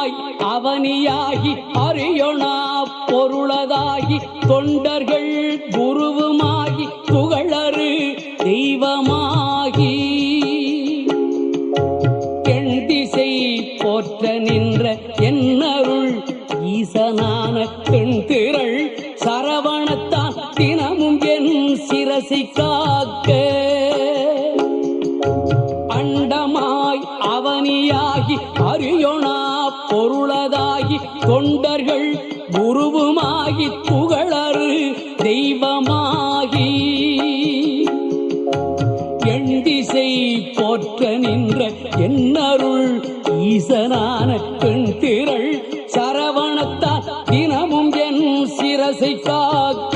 அண்டமாய் அவனியாகி அறியொணா பொருளதாகி தொண்டர்கள் குருவுமாகி புகழறு தெய்வமாகி எண் திசை போற்ற நின்ற என்னருள் ஈசனான தென்திரள் சரவணத்தான் தினமும் என் சிரசை காக்க அண்டமாய் அவனியாகி அறியொணா பொருளதாகி தொண்டர்கள் குருவுமாகி புகழறு தெய்வமாகி எண் திசை போற்ற நின்ற என்னருள் ஈசனான தென்திரள் சரவணத்தால் தினமும் என் சிரசை காக்க